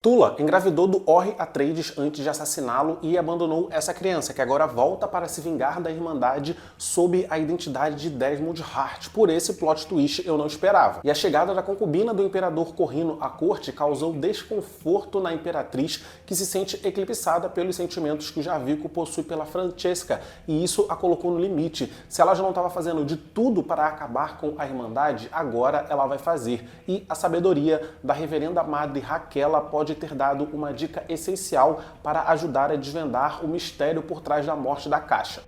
Tula engravidou do Orri Atreides antes de assassiná-lo e abandonou essa criança, que agora volta para se vingar da Irmandade sob a identidade de Desmond Hart. Por esse plot twist eu não esperava. E a chegada da concubina do Imperador Corrino à corte causou desconforto na Imperatriz, que se sente eclipsada pelos sentimentos que o Javico possui pela Francesca, e isso a colocou no limite. Se ela já não estava fazendo de tudo para acabar com a Irmandade, agora ela vai fazer. E a sabedoria da Reverenda Madre Raquela pode ter dado uma dica essencial para ajudar a desvendar o mistério por trás da morte da Caixa.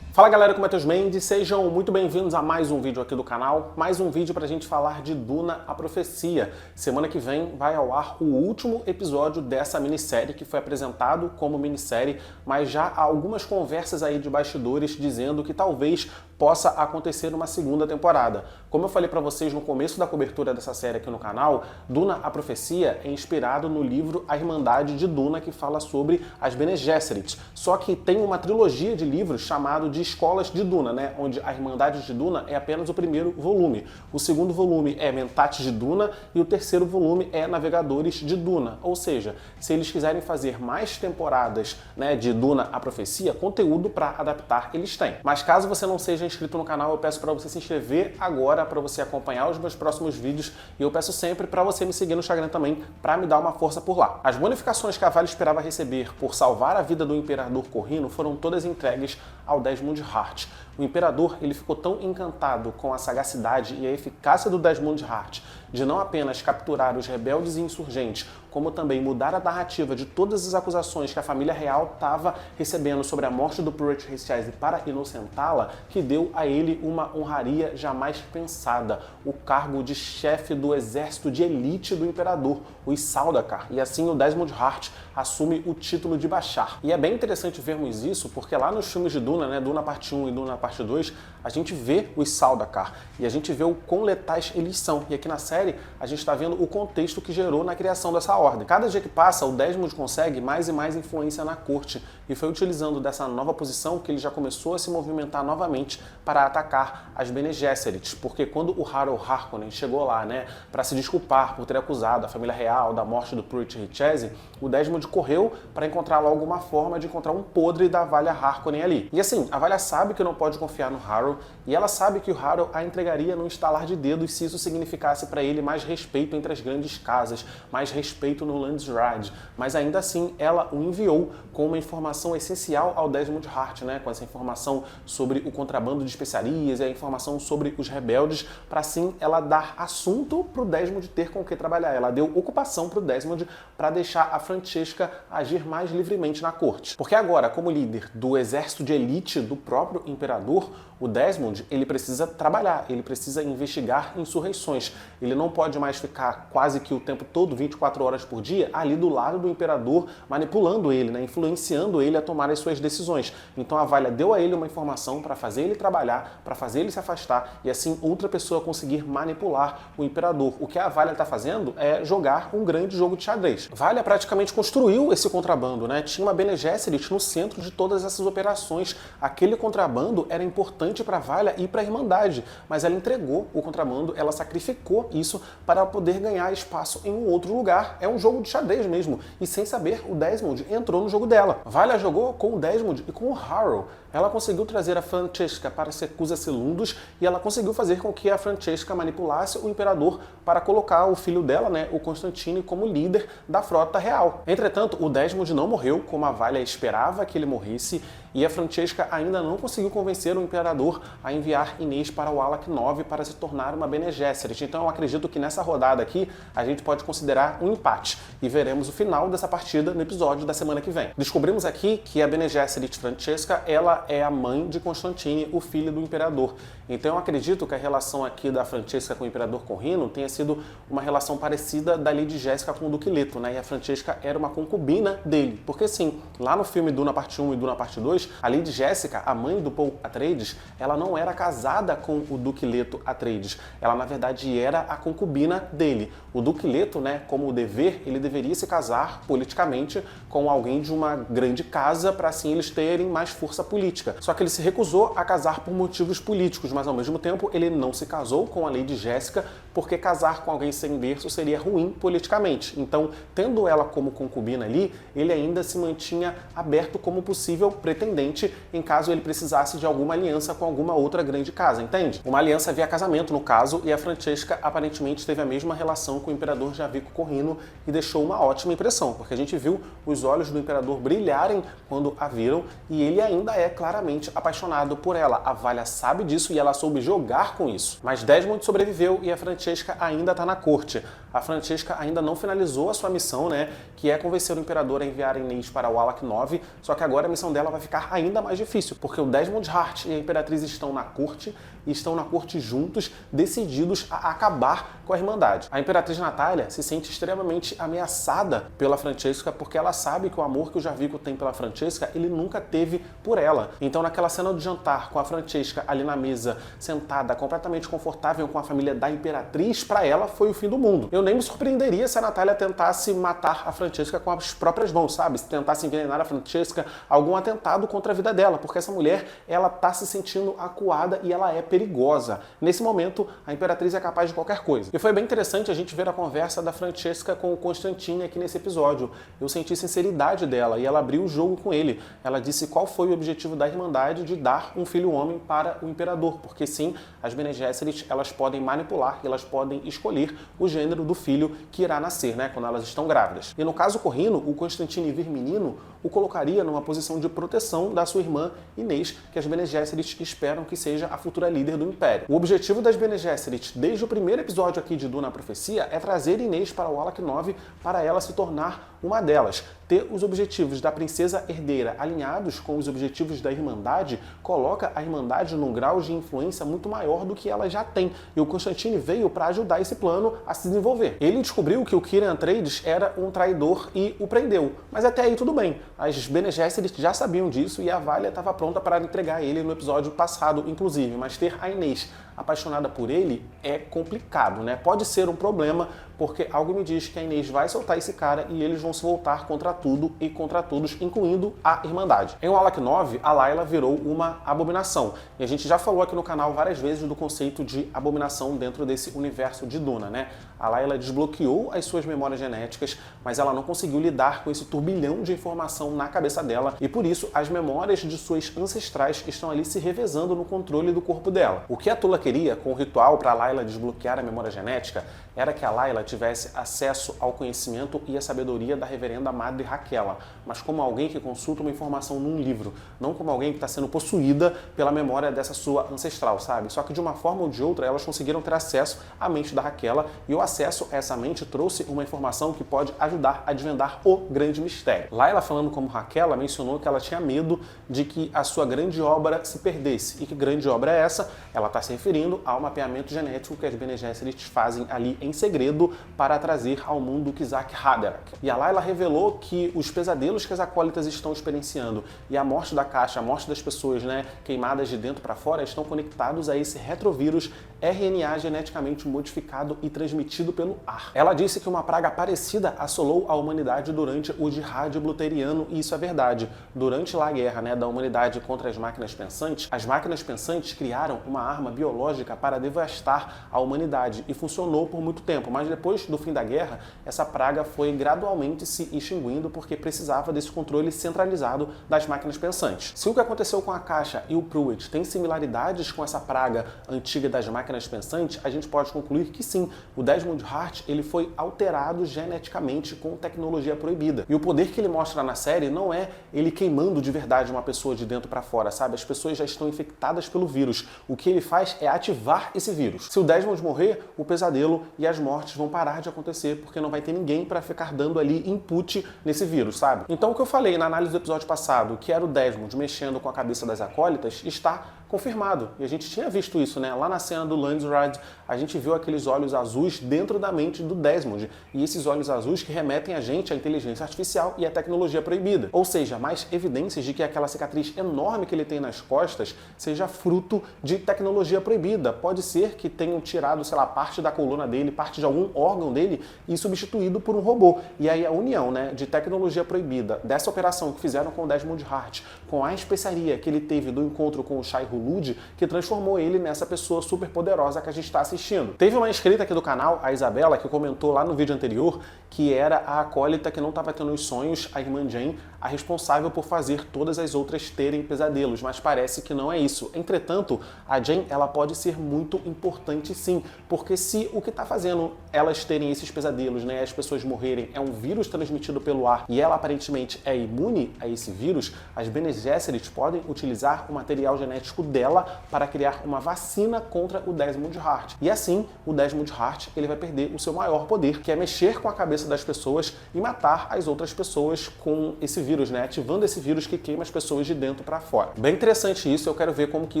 Fala galera, aqui é o Matheus Mendes, sejam muito bem-vindos a mais um vídeo aqui do canal, mais um vídeo pra gente falar de Duna, a Profecia. Semana que vem vai ao ar o último episódio dessa minissérie, que foi apresentado como minissérie, mas já há algumas conversas aí de bastidores dizendo que talvez possa acontecer uma segunda temporada. Como eu falei pra vocês no começo da cobertura dessa série aqui no canal, Duna, a Profecia é inspirado no livro A Irmandade de Duna, que fala sobre as Bene Gesserit. Só que tem uma trilogia de livros chamado de Escolas de Duna, né? Onde a Irmandade de Duna é apenas o primeiro volume. O segundo volume é Mentats de Duna e o terceiro volume é Navegadores de Duna. Ou seja, se eles quiserem fazer mais temporadas, né, de Duna, a Profecia, conteúdo para adaptar eles têm. Mas caso você não seja inscrito no canal, eu peço para você se inscrever agora para você acompanhar os meus próximos vídeos, e eu peço sempre para você me seguir no Instagram também para me dar uma força por lá. As bonificações que a Vale esperava receber por salvar a vida do Imperador Corrino foram todas entregues ao Desmond Hart. O Imperador ele ficou tão encantado com a sagacidade e a eficácia do Desmond Hart de não apenas capturar os rebeldes e insurgentes, como também mudar a narrativa de todas as acusações que a família real estava recebendo sobre a morte do Pruitt Hastings para inocentá-la, que deu a ele uma honraria jamais pensada, o cargo de chefe do exército de elite do Imperador, os Sardaukar, e assim o Desmond Hart assume o título de Bashar. E é bem interessante vermos isso, porque lá nos filmes de Duna, né, Duna Parte 1 e Duna Parte 2, a gente vê os Sardaukar e a gente vê o quão letais eles são. E aqui na série a gente está vendo o contexto que gerou na criação dessa ordem. Cada dia que passa, o Desmond consegue mais e mais influência na corte, e foi utilizando dessa nova posição que ele já começou a se movimentar novamente para atacar as Bene Gesserit, porque quando o Harold Harkonnen chegou lá, né, para se desculpar por ter acusado a família real da morte do Pruitt Hastings, o Desmond correu para encontrar logo uma forma de encontrar um podre da Valia Harkonnen ali. E assim, a Valia sabe que não pode confiar no Harold, e ela sabe que o Harold a entregaria num estalar de dedos se isso significasse para ele mais respeito entre as grandes casas, mais respeito no Landsraad, mas ainda assim ela o enviou com uma informação essencial ao Desmond Hart, né, com essa informação sobre o contrabando de especiarias e a informação sobre os rebeldes, para assim ela dar assunto para o Desmond ter com o que trabalhar. Ela deu ocupação para o Desmond para deixar a Francesca agir mais livremente na corte. Porque agora, como líder do exército de elite do próprio Imperador, o Desmond ele precisa trabalhar, ele precisa investigar insurreições. Ele não pode mais ficar quase que o tempo todo, 24 horas por dia, ali do lado do Imperador, manipulando ele, né, influenciando ele a tomar as suas decisões. Então a Valia deu a ele uma informação para fazer ele trabalhar, para fazer ele se afastar, e assim outra pessoa conseguir manipular o Imperador. O que a Valia está fazendo é jogar um grande jogo de xadrez. Valia praticamente construiu esse contrabando, né? Tinha uma Bene Gesserit no centro de todas essas operações. Aquele contrabando era importante para a Valia e para a Irmandade, mas ela entregou o contrabando, ela sacrificou isso para poder ganhar espaço em um outro lugar. É um jogo de xadrez mesmo, e sem saber, o Desmond entrou no jogo dela. Valia jogou com o Desmond e com o Harold. Ela conseguiu trazer a Francesca para Secusa Selundus, e ela conseguiu fazer com que a Francesca manipulasse o Imperador para colocar o filho dela, né, o Constantine, como líder da frota real. Entretanto, o Desmond não morreu como a Valia esperava que ele morresse, e a Francesca ainda não conseguiu convencer o Imperador a enviar Inês para o Alak 9 para se tornar uma Bene Gesserit. Então eu acredito que nessa rodada aqui a gente pode considerar um empate, e veremos o final dessa partida no episódio da semana que vem. Descobrimos aqui que a Bene Gesserit Francesca, ela é a mãe de Constantine, o filho do Imperador. Então eu acredito que a relação aqui da Francesca com o Imperador Corrino tenha sido uma relação parecida da Lady Jéssica com o Duque Leto, né? E a Francesca era uma concubina dele. Porque sim, lá no filme Duna Parte 1 e Duna Parte 2, a Lady Jéssica, a mãe do Paul Atreides, ela não era casada com o Duque Leto Atreides. Ela, na verdade, era a concubina dele. O Duque Leto, né, como dever, ele deveria se casar politicamente com alguém de uma grande casa para assim eles terem mais força política. Só que ele se recusou a casar por motivos políticos, mas ao mesmo tempo ele não se casou com a Lady Jéssica porque casar com alguém sem berço seria ruim politicamente. Então, tendo ela como concubina ali, ele ainda se mantinha aberto como possível pretendente em caso ele precisasse de alguma aliança com alguma outra grande casa, entende? Uma aliança via casamento, no caso, e a Francesca aparentemente teve a mesma relação com o imperador Javico Corrino e deixou uma ótima impressão, porque a gente viu os olhos do imperador brilharem quando a viram e ele ainda é claramente apaixonado por ela. A Valia sabe disso e ela soube jogar com isso. Mas Desmond sobreviveu e a Francesca ainda está na corte. A Francesca ainda não finalizou a sua missão, né, que é convencer o imperador a enviar Inês para o Wallach 9, só que agora a missão dela vai ficar ainda mais difícil, porque o Desmond Hart e a Imperatriz estão na corte e estão na corte juntos, decididos a acabar com a Irmandade. A Imperatriz Natália se sente extremamente ameaçada pela Francesca porque ela sabe que o amor que o Javico tem pela Francesca, ele nunca teve por ela. Então naquela cena do jantar com a Francesca ali na mesa, sentada, completamente confortável com a família da Imperatriz, para ela foi o fim do mundo. Eu nem me surpreenderia se a Natália tentasse matar a Francesca com as próprias mãos, sabe? Se tentasse envenenar a Francesca, algum atentado contra a vida dela, porque essa mulher, ela tá se sentindo acuada e ela é perigosa. Nesse momento, a Imperatriz é capaz de qualquer coisa. E foi bem interessante a gente ver a conversa da Francesca com o Constantine aqui nesse episódio. Eu senti sinceridade dela e ela abriu o jogo com ele. Ela disse qual foi o objetivo da Irmandade de dar um filho homem para o Imperador, porque sim, as Bene Gesserit, elas podem manipular, elas podem escolher o gênero do filho que irá nascer, né, quando elas estão grávidas. E no caso Corrino, o Constantine vir menino o colocaria numa posição de proteção da sua irmã Inês, que as Bene Gesserit esperam que seja a futura líder do Império. O objetivo das Bene Gesserit, desde o primeiro episódio aqui de Duna, a Profecia, é trazer Inês para o Wallach 9 para ela se tornar uma delas. Ter os objetivos da princesa herdeira alinhados com os objetivos da Irmandade coloca a Irmandade num grau de influência muito maior do que ela já tem. E o Constantine veio para ajudar esse plano a se desenvolver. Ele descobriu que o Kieran Atreides era um traidor e o prendeu. Mas até aí tudo bem. As Bene Gesserit já sabiam disso e a Valia estava pronta para entregar ele no episódio passado, inclusive. Mas ter a Inês apaixonada por ele é complicado, né? Pode ser um problema, porque algo me diz que a Inês vai soltar esse cara e eles vão se voltar contra tudo e contra todos, incluindo a Irmandade. Em Wallach 9, a Layla virou uma abominação. E a gente já falou aqui no canal várias vezes do conceito de abominação dentro desse universo de Duna, né? A Layla desbloqueou as suas memórias genéticas, mas ela não conseguiu lidar com esse turbilhão de informação na cabeça dela e por isso as memórias de suas ancestrais estão ali se revezando no controle do corpo dela. O que a Tula queria com o ritual para a Layla desbloquear a memória genética era que a Layla tivesse acesso ao conhecimento e à sabedoria da reverenda Madre Raquela, mas como alguém que consulta uma informação num livro, não como alguém que está sendo possuída pela memória dessa sua ancestral, sabe? Só que de uma forma ou de outra elas conseguiram ter acesso à mente da Raquela e o acesso a essa mente trouxe uma informação que pode ajudar a desvendar o grande mistério. Layla, falando como Raquela, mencionou que ela tinha medo de que a sua grande obra se perdesse. E que grande obra é essa? Ela está se referindo ao mapeamento genético que as Bene Gesserit fazem ali em segredo para trazer ao mundo Kizak Haderach. E a Layla revelou que os pesadelos que as acólitas estão experienciando e a morte da Caixa, a morte das pessoas, né, queimadas de dentro para fora, estão conectados a esse retrovírus RNA geneticamente modificado e transmitido pelo ar. Ela disse que uma praga parecida assolou a humanidade durante o Jihad Bluteriano, e isso é verdade. Durante lá a guerra, né, da humanidade contra as máquinas pensantes, as máquinas pensantes criaram uma arma biológica para devastar a humanidade e funcionou por muito tempo, mas depois do fim da guerra, essa praga foi gradualmente se extinguindo porque precisava desse controle centralizado das máquinas pensantes. Se o que aconteceu com a Caixa e o Pruitt tem similaridades com essa praga antiga das máquinas pensantes, a gente pode concluir que sim, o Desmond Hart ele foi alterado geneticamente com tecnologia proibida. E o poder que ele mostra na série não é ele queimando de verdade uma pessoa de dentro para fora, sabe? As pessoas já estão infectadas pelo vírus. O que ele faz é ativar esse vírus. Se o Desmond morrer, o pesadelo e as mortes vão parar de acontecer, porque não vai ter ninguém para ficar dando ali input nesse vírus, sabe? Então o que eu falei na análise do episódio passado, que era o Desmond mexendo com a cabeça das acólitas, está confirmado. E a gente tinha visto isso, né? Lá na cena do Landsraad, a gente viu aqueles olhos azuis dentro da mente do Desmond. E esses olhos azuis que remetem a gente à inteligência artificial e à tecnologia proibida. Ou seja, mais evidências de que aquela cicatriz enorme que ele tem nas costas seja fruto de tecnologia proibida. Pode ser que tenham tirado, sei lá, parte da coluna dele, parte de algum órgão dele e substituído por um robô. E aí a união, né, de tecnologia proibida, dessa operação que fizeram com o Desmond Hart, com a especiaria que ele teve do encontro com o Shai Hulud, que transformou ele nessa pessoa super poderosa que a gente está assistindo. Teve uma inscrita aqui do canal, a Isabela, que comentou lá no vídeo anterior que era a acólita que não estava tendo os sonhos, a irmã Jane, a responsável por fazer todas as outras terem pesadelos, mas parece que não é isso. Entretanto, a Jane, ela pode ser muito importante sim, porque se o que está fazendo elas terem esses pesadelos, né, as pessoas morrerem, é um vírus transmitido pelo ar e ela aparentemente é imune a esse vírus, as Bene Gesserit podem utilizar o material genético dela para criar uma vacina contra o Desmond Hart. E assim, o Desmond Hart, ele vai perder o seu maior poder, que é mexer com a cabeça das pessoas e matar as outras pessoas com esse vírus, né, ativando esse vírus que queima as pessoas de dentro para fora. Bem interessante isso, eu quero ver como que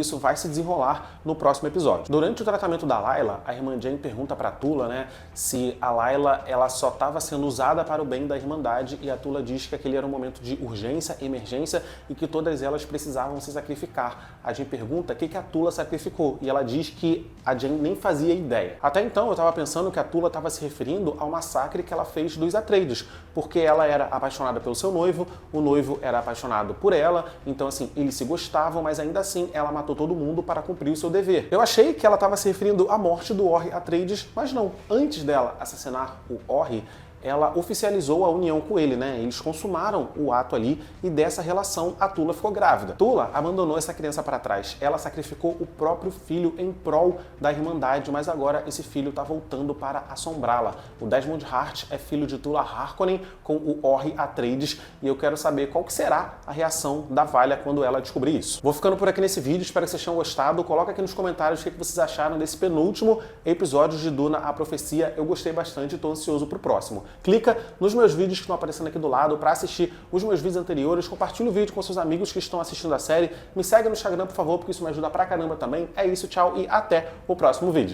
isso vai se desenrolar no próximo episódio. Durante o tratamento da Layla, a irmã Jane pergunta para Tula, né, se a Layla ela só estava sendo usada para o bem da Irmandade, e a Tula diz que aquele era um momento de urgência, emergência e que todas elas precisavam se sacrificar. A Jane pergunta o que a Tula sacrificou e ela diz que a Jane nem fazia ideia. Até então eu estava pensando que a Tula estava se referindo ao massacre que ela fez dos Atreides, porque ela era apaixonada pelo seu noivo, o noivo era apaixonado por ela, então assim, eles se gostavam, mas ainda assim ela matou todo mundo para cumprir o seu dever. Eu achei que ela estava se referindo à morte do Orri Atreides, mas não. Antes dela assassinar o Orri, ela oficializou a união com ele, né? Eles consumaram o ato ali e dessa relação a Tula ficou grávida. Tula abandonou essa criança para trás. Ela sacrificou o próprio filho em prol da Irmandade, mas agora esse filho está voltando para assombrá-la. O Desmond Hart é filho de Tula Harkonnen com o Orri Atreides e eu quero saber qual que será a reação da Valia quando ela descobrir isso. Vou ficando por aqui nesse vídeo, espero que vocês tenham gostado. Coloca aqui nos comentários o que vocês acharam desse penúltimo episódio de Duna, a Profecia. Eu gostei bastante e estou ansioso para o próximo. Clica nos meus vídeos que estão aparecendo aqui do lado para assistir os meus vídeos anteriores, compartilha o vídeo com seus amigos que estão assistindo a série, me segue no Instagram, por favor, porque isso me ajuda pra caramba também. É isso, tchau e até o próximo vídeo.